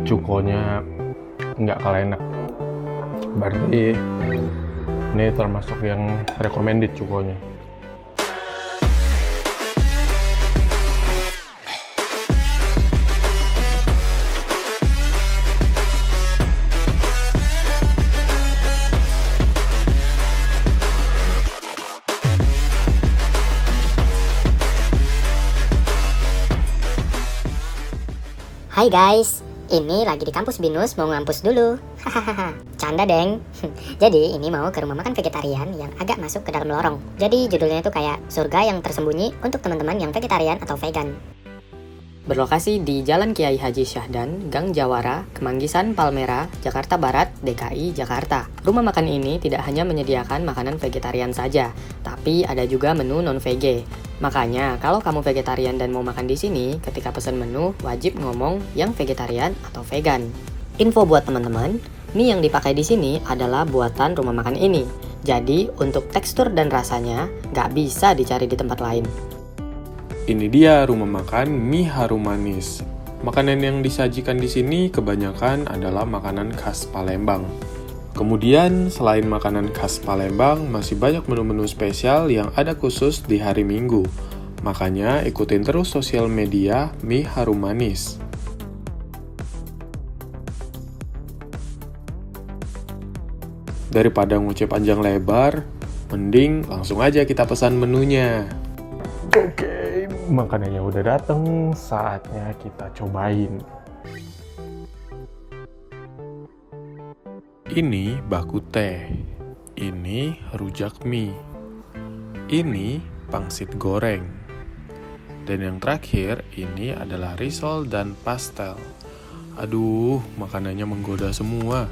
Cukonya nggak kalah enak. Berarti ini termasuk yang recommended cukonya. Hai guys, ini lagi di kampus Binus mau ngampus dulu. Hahaha, canda deng. Jadi ini mau ke rumah makan vegetarian yang agak masuk ke dalam lorong. Jadi judulnya itu kayak surga yang tersembunyi untuk teman-teman yang vegetarian atau vegan. Berlokasi di Jalan Kiai Haji Syahdan, Gang Jawara, Kemanggisan, Palmera, Jakarta Barat, DKI, Jakarta. Rumah makan ini tidak hanya menyediakan makanan vegetarian saja, tapi ada juga menu non-vege. Makanya, kalau kamu vegetarian dan mau makan di sini, ketika pesan menu, wajib ngomong yang vegetarian atau vegan. Info buat teman-teman, mie yang dipakai di sini adalah buatan rumah makan ini. Jadi, untuk tekstur dan rasanya, nggak bisa dicari di tempat lain. Ini dia rumah makan Mie Harum Manis. Makanan yang disajikan di sini kebanyakan adalah makanan khas Palembang. Kemudian, selain makanan khas Palembang, masih banyak menu-menu spesial yang ada khusus di hari Minggu. Makanya, ikutin terus sosial media Mie Harum Manis. Daripada ngucap panjang lebar, mending langsung aja kita pesan menunya. Oke, makanannya udah dateng, saatnya kita cobain. Ini baku teh, ini rujak mie, ini pangsit goreng, dan yang terakhir ini adalah risol dan pastel. Aduh, makanannya menggoda semua.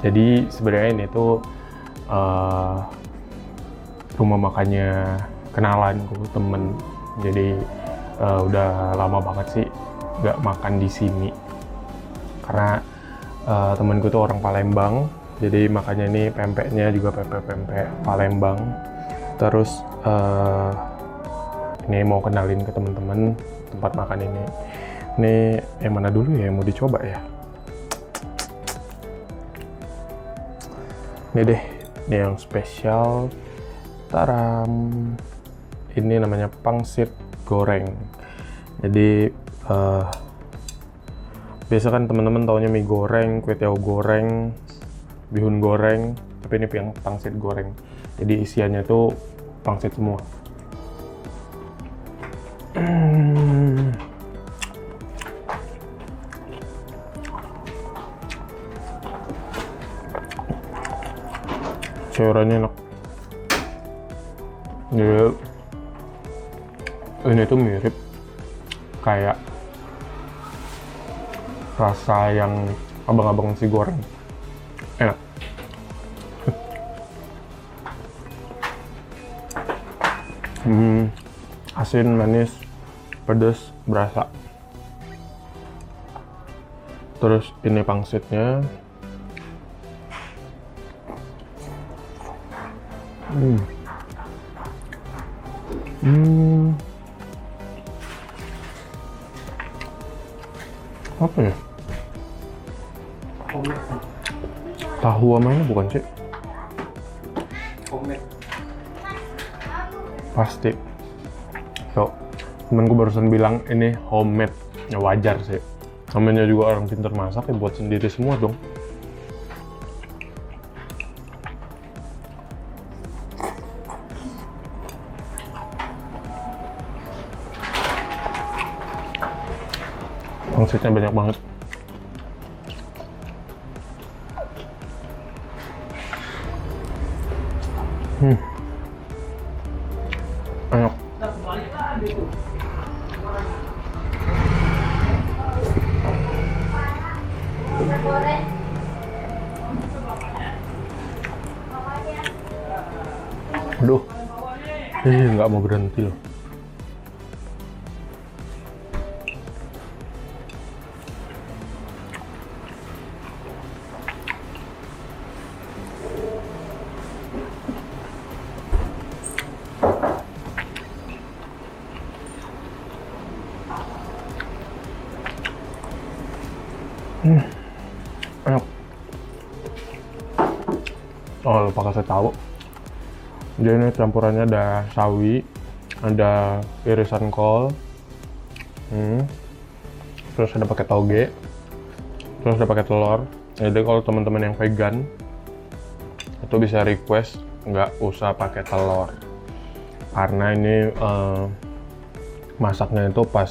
Jadi sebenarnya ini tuh rumah makannya kenalanku, temen. Jadi udah lama banget sih nggak makan di sini karena temenku tuh orang Palembang, jadi makanya ini pempeknya juga pempek Palembang. Terus ini mau kenalin ke temen-temen tempat makan ini. Ini yang mana dulu ya yang mau dicoba ya? Ini deh, ini yang spesial. Taram, ini namanya pangsit goreng. Jadi biasa kan teman-teman taunya mie goreng, kue tiaw goreng, bihun goreng, tapi ini yang pangsit goreng. Jadi isiannya tuh pangsit semua. Sayurannya enak. Ini tuh mirip kayak rasa yang abang-abang nasi goreng. Enak. Asin, manis, pedas, berasa. Terus ini pangsitnya. Apa ya? Tahu sama ini bukan sih? Pasti. So, temanku barusan bilang ini homemade. Ya wajar sih. Namanya juga orang pintar masak, ya buat sendiri semua dong. Pangsitnya banyak banget. Enak. Aduh, nggak mau berhenti loh. Enak. Oh, lupa kasih tahu. Jadi ini campurannya ada sawi, ada irisan kol, terus ada pakai toge, terus ada pakai telur. Jadi kalau teman-teman yang vegan itu bisa request nggak usah pakai telur, karena ini masaknya itu pas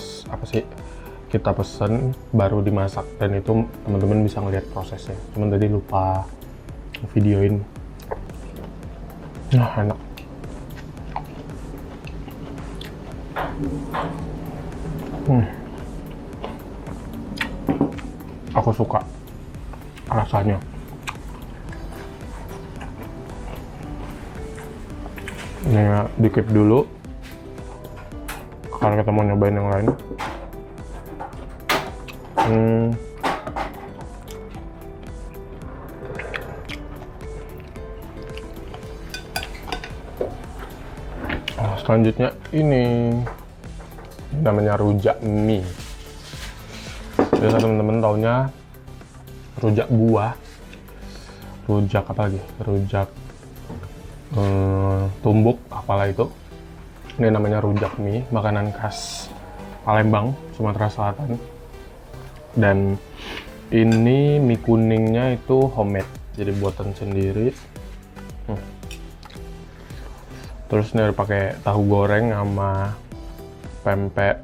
kita pesen baru dimasak, dan itu teman-teman bisa ngeliat prosesnya. Cuman tadi lupa videoin. Nah, enak. Aku suka rasanya. Ini ya, dikit dulu karena kita mau nyobain yang lain. Selanjutnya ini namanya rujak mie. Biasa teman-teman taunya rujak buah, rujak apa lagi? Rujak tumbuk, apalah itu. Ini namanya rujak mie, makanan khas Palembang, Sumatera Selatan. Dan ini mie kuningnya itu homemade, jadi buatan sendiri. Terus ini ada pakai tahu goreng sama pempek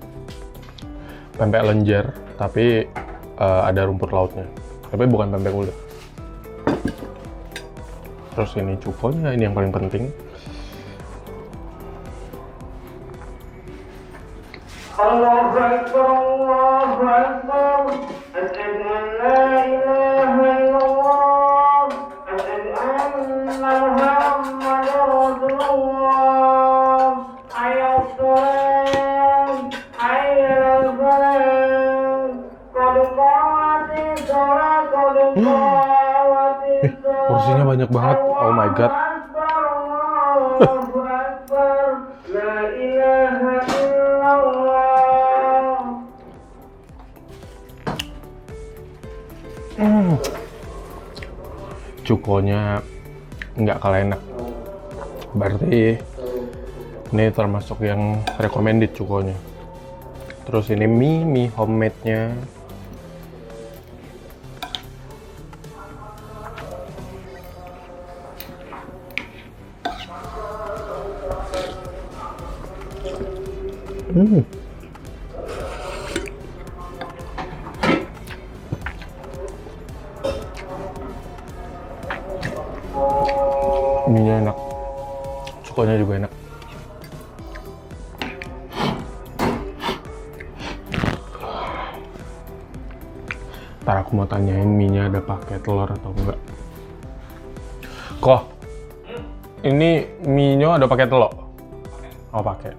lenjer, tapi ada rumput lautnya, tapi bukan pempek ulet. Terus ini cukonya, ini yang paling penting. Allahu Akbar, Allahu Akbar, asyhadu an la ilaha illallah, asyhadu anna Muhammadar Rasulullah, hayya shalah, hayya falah, qad qamatis shalah, qad qamatis shalah. Porsinya banyak banget, oh my god. Allahu Akbar, la ilaha illallah. Cukonya nggak kalah enak, berarti ini termasuk yang recommended cukonya. Terus ini mie homemade-nya. Mie-nya enak, cukonya juga enak. Ntar aku mau tanyain mie-nya ada pakai telur atau enggak. Kok ini mie-nya ada pakai telur? Oh, pakai.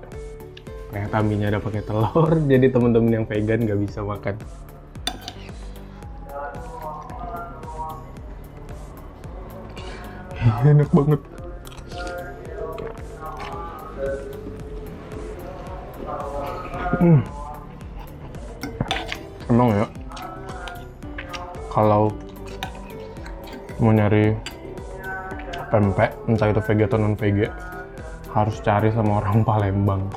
Ternyata mie-nya ada pakai telur, jadi temen-temen yang vegan nggak bisa makan. Enak banget. Emang ya, kalau mau nyari pempek, entah itu vega atau non vega, harus cari sama orang Palembang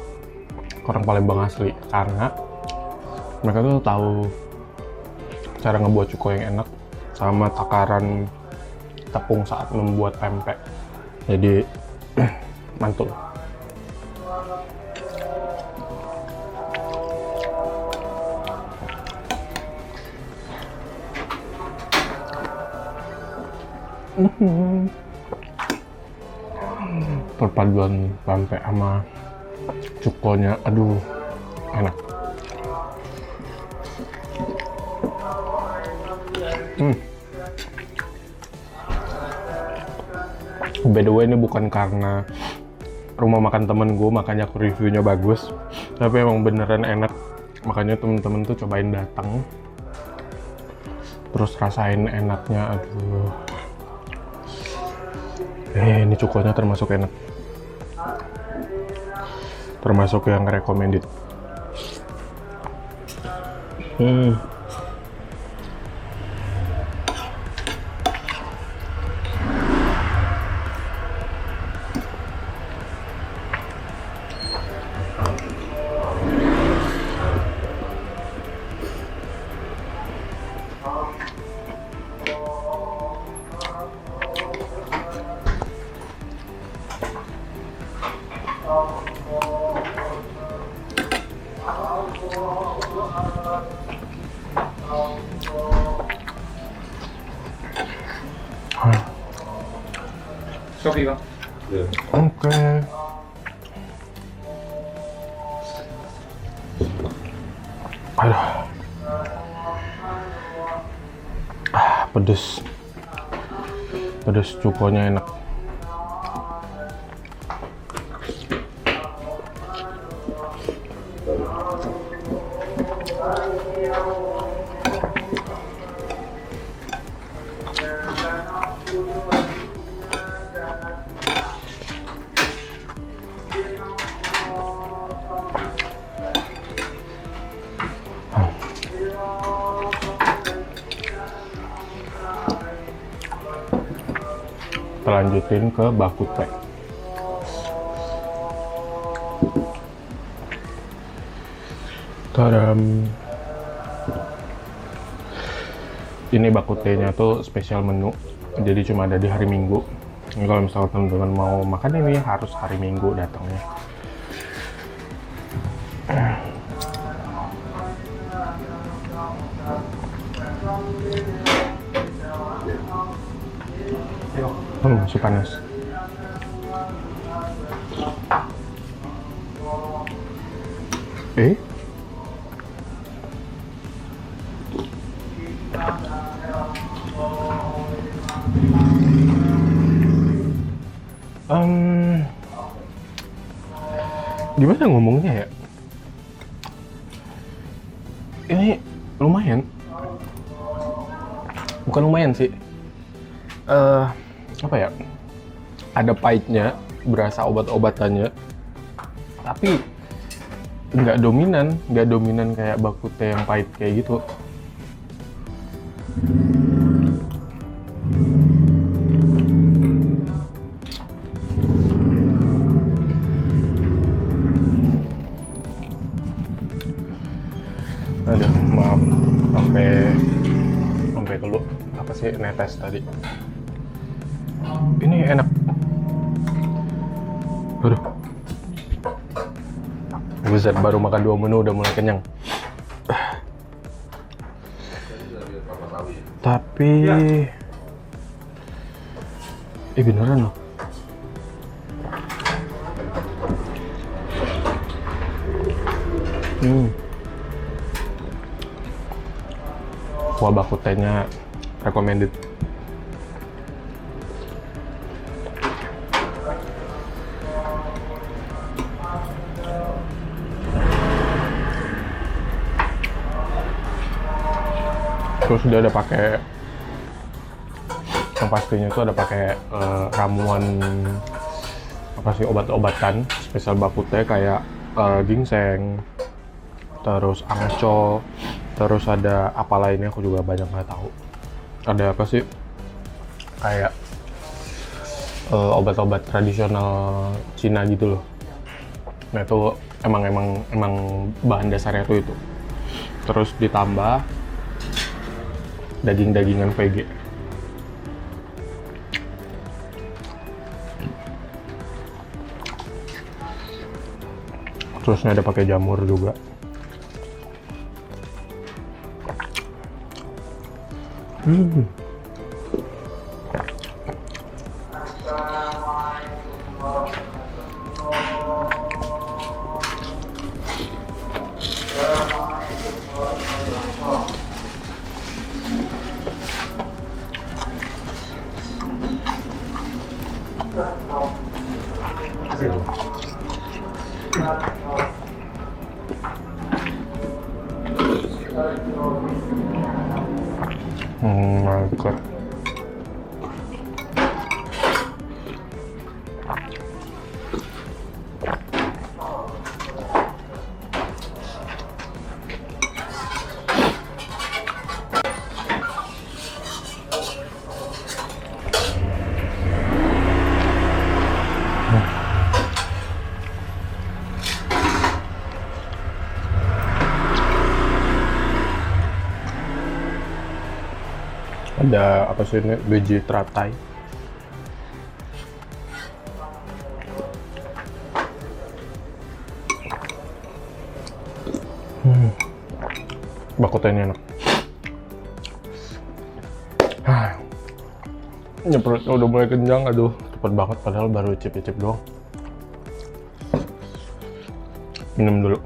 asli, karena mereka tuh tahu cara ngebuat cuko yang enak sama takaran tepung saat membuat pempek. Jadi mantul. Perpaduan pempek sama cukonya, aduh, enak. By the way, ini bukan karena rumah makan temen gue makanya aku reviewnya bagus, tapi emang beneran enak. Makanya temen-temen tuh cobain datang, terus rasain enaknya. Aduh, ini cukonya termasuk enak, termasuk yang recommended. Kopi bang. Oke. Aduh. Pedes. Pedes cukonya enak. Kita lanjutin ke bakute. Tadam. Ini bakutenya tuh spesial menu, jadi cuma ada di hari Minggu. Ini kalau misalnya teman-teman mau makan ini harus hari Minggu datangnya. Masih panas. Gimana ngomongnya ya? Ini lumayan. Bukan lumayan sih. Apa ya? Ada pahitnya, berasa obat-obatannya. Tapi nggak dominan kayak bakute yang pahit kayak gitu. Aduh, maaf sampai keluar apa sih netes tadi. Ini enak. Aduh. Buset, baru makan 2 menu udah mulai kenyang. Tapi beneran loh. Kuah bakutenya recommended. Terus dia ada pakai, yang pastinya itu ada pakai ramuan apa sih, obat-obatan spesial bakute kayak ginseng, terus angco, terus ada apa lainnya aku juga banyak nggak tahu. Ada apa sih, kayak obat-obat tradisional Cina gitu loh. Nah itu emang bahan dasarnya tuh itu. Terus ditambah daging-dagingan VG. Terusnya ada pakai jamur juga. Mantap. Ada apa sih ini? Veggie teratai. Bakutnya enak. Ini perutnya udah mulai kenyang, aduh cepet banget padahal baru icip-icip doang. Minum dulu.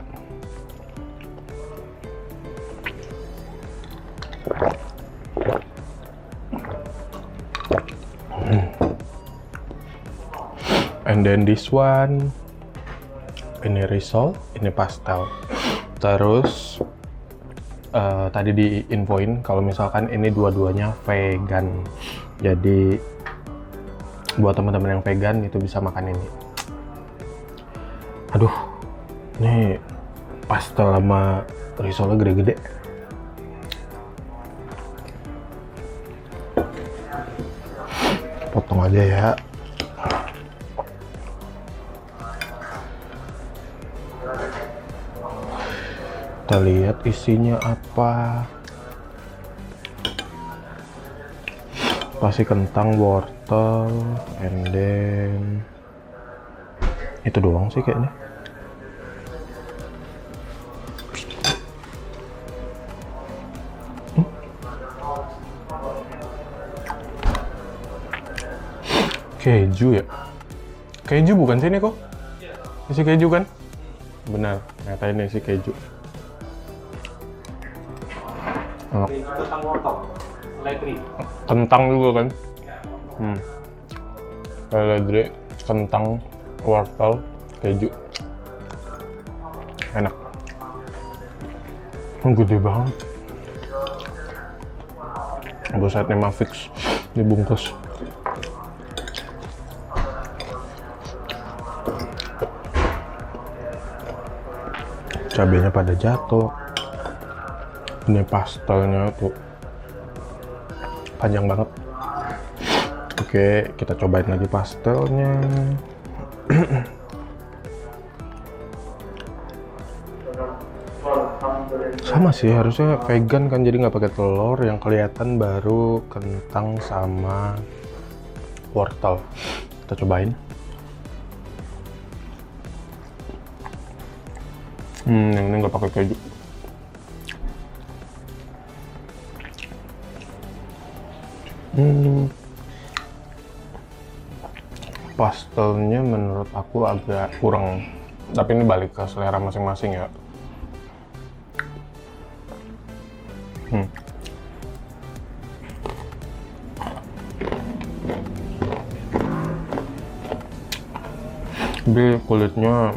And then this one, ini risol, ini pastel. Terus tadi diinfoin kalau misalkan ini dua-duanya vegan. Jadi buat teman-teman yang vegan itu bisa makan ini. Aduh, ini pastel sama risolnya gede-gede. Potong aja ya. Kita lihat isinya apa. Pasti kentang, wortel, and then itu doang sih kayaknya. Keju ya? Keju bukan sih ini kok? Isi keju kan? Benar, ternyata ini isi keju. Kentang wortel, seledri. Kentang juga kan? Seledri, kentang, wortel, keju. Enak. Gede banget. Busetnya mah fix dibungkus. Cabenya pada jatuh. Ini pastelnya tuh panjang banget. Oke, kita cobain lagi pastelnya. Sama sih, harusnya vegan kan, jadi nggak pakai telur. Yang kelihatan baru kentang sama wortel. Kita cobain. Yang ini nggak pakai keju. Pastelnya menurut aku agak kurang, tapi ini balik ke selera masing-masing ya. Tapi kulitnya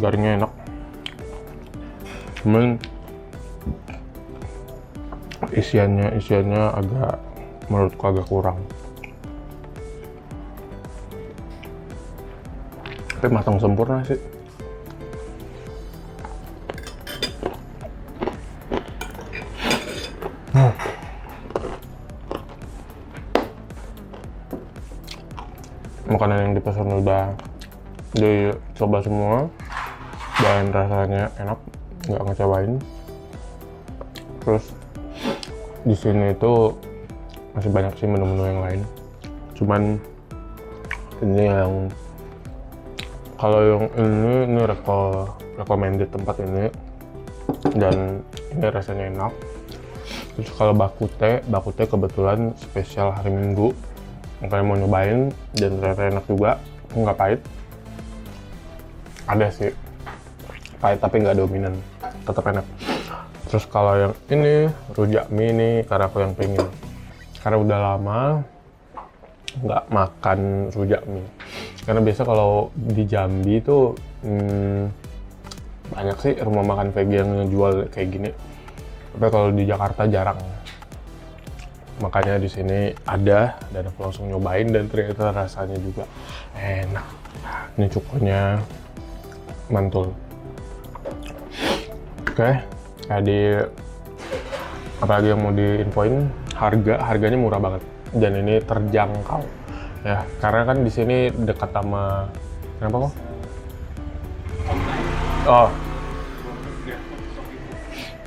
garingnya enak. Cuman isiannya agak, menurutku agak kurang. Tapi matang sempurna sih. Makanan yang dipesan udah dicoba semua dan rasanya enak, nggak ngecewain. Terus di sini itu masih banyak sih menu-menu yang lain. Cuman ini yang kalau yang ini recommended tempat ini, dan ini rasanya enak. Terus kalau bakute kebetulan spesial hari Minggu, makanya mau nyobain, dan ternyata enak juga, nggak pahit. Ada sih pahit tapi nggak dominan, tetap enak. Terus kalau yang ini rujak mie ini karena aku yang pengen, karena udah lama nggak makan rujak mie. Karena biasa kalau di Jambi itu banyak sih rumah makan vegan yang jual kayak gini. Tapi kalau di Jakarta jarang. Makanya di sini ada, dan aku langsung nyobain, dan ternyata rasanya juga enak. Ini cukonya mantul. Oke, jadi apalagi yang mau diinfoin, harganya murah banget, dan ini terjangkau ya, karena kan di sini dekat sama, kenapa kok? Oh,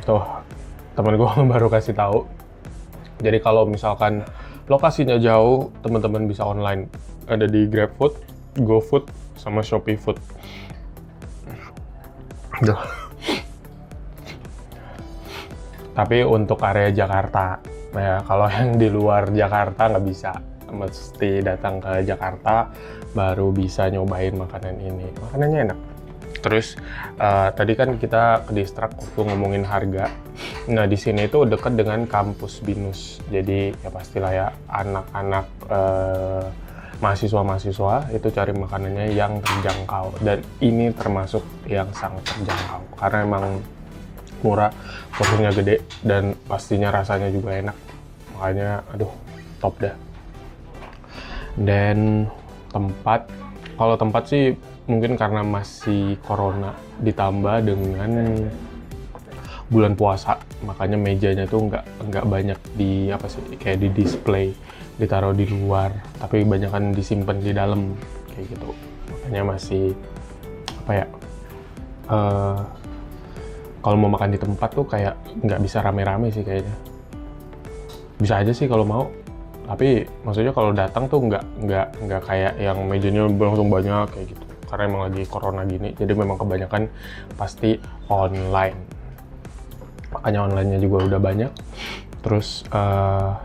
tuh temen gue baru kasih tahu Jadi kalau misalkan lokasinya jauh, teman-teman bisa online. Ada di GrabFood, GoFood, sama Shopee Food. Tapi untuk area Jakarta, ya kalau yang di luar Jakarta nggak bisa, mesti datang ke Jakarta baru bisa nyobain makanan ini. Makanannya enak. Terus tadi kan kita ke-distract waktu ngomongin harga. Nah di sini itu dekat dengan kampus BINUS. Jadi ya pastilah ya anak-anak mahasiswa-mahasiswa itu cari makanannya yang terjangkau. Dan ini termasuk yang sangat terjangkau karena emang murah, porsinya gede, dan pastinya rasanya juga enak. Makanya aduh top dah. Dan kalau tempat sih mungkin karena masih corona ditambah dengan bulan puasa, makanya mejanya tuh nggak banyak kayak di display, ditaruh di luar, tapi banyakan disimpan di dalam kayak gitu. Makanya masih kalau mau makan di tempat tuh kayak nggak bisa rame-rame sih kayaknya. Bisa aja sih kalau mau, tapi maksudnya kalau datang tuh nggak kayak yang mejanya langsung banyak kayak gitu. Karena emang lagi corona gini, jadi memang kebanyakan pasti online. Makanya online-nya juga udah banyak. Terus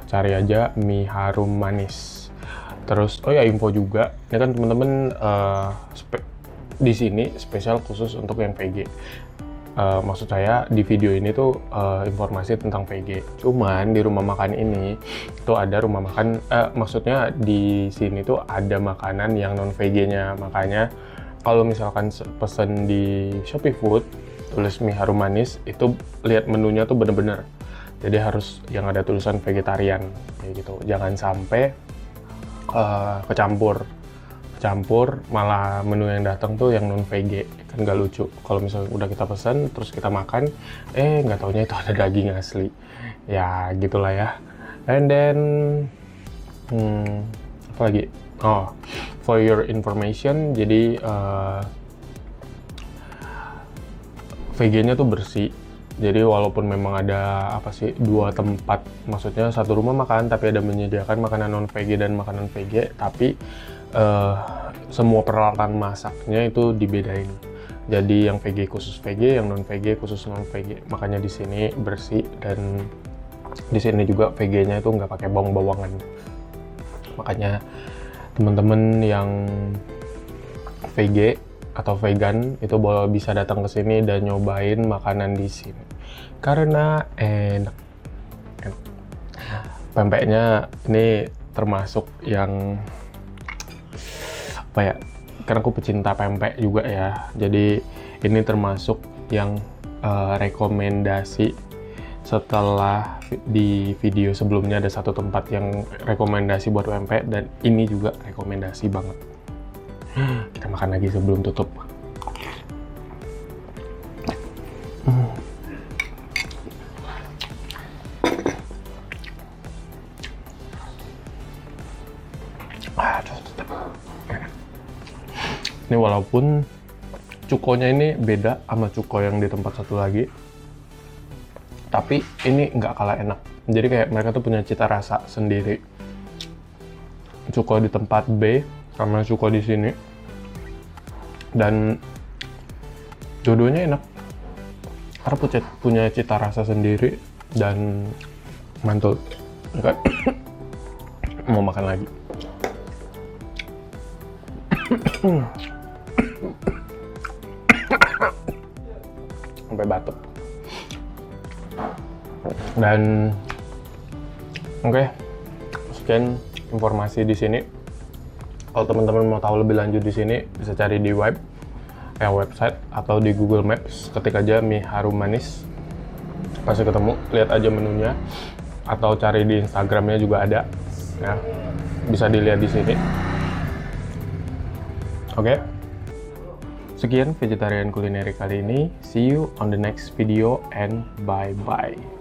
cari aja mie harum manis. Terus info juga, ini kan temen-temen di sini spesial khusus untuk yang VG. Maksud saya di video ini tuh informasi tentang VG. Cuman di rumah makan ini itu ada rumah makan, maksudnya di sini tuh ada makanan yang non VG-nya. Makanya kalau misalkan pesen di Shopee Food tulis mie harum manis, itu lihat menunya tuh bener-bener. Jadi harus yang ada tulisan vegetarian kayak gitu. Jangan sampai kecampur malah menu yang datang tuh yang non VG, kan nggak lucu. Kalau misalnya udah kita pesan terus kita makan, nggak taunya itu ada daging asli. Ya gitulah ya. And then apa lagi? For your information, jadi VG-nya tuh bersih. Jadi walaupun memang ada dua tempat, maksudnya satu rumah makan tapi ada menyediakan makanan non VG dan makanan VG, tapi semua peralatan masaknya itu dibedain. Jadi yang VG khusus VG, yang non VG khusus non VG. Makanya di sini bersih, dan di sini juga VG-nya itu nggak pakai bawang-bawangan. Makanya teman-teman yang VG atau vegan itu bisa datang ke sini dan nyobain makanan di sini karena enak. Pempeknya ini termasuk yang karena aku pecinta pempek juga ya, jadi ini termasuk yang rekomendasi. Setelah di video sebelumnya ada satu tempat yang rekomendasi buat pempek, dan ini juga rekomendasi banget. Kita makan lagi sebelum tutup. Ini walaupun cukonya ini beda sama cuko yang di tempat satu lagi, tapi ini nggak kalah enak. Jadi kayak mereka tuh punya cita rasa sendiri. Cuko di tempat B sama cuko di sini, dan dua-duanya enak karena punya cita rasa sendiri dan mantul. Mau makan lagi. Sampai batuk. Dan oke, sekian informasi di sini. Kalau teman-teman mau tahu lebih lanjut di sini, bisa cari di website atau di Google Maps, ketik aja mie harum manis, pasti ketemu. Lihat aja menunya, atau cari di Instagramnya juga ada, ya, bisa dilihat di sini. Oke. Sekian vegetarian kulineri kali ini. See you on the next video and bye-bye.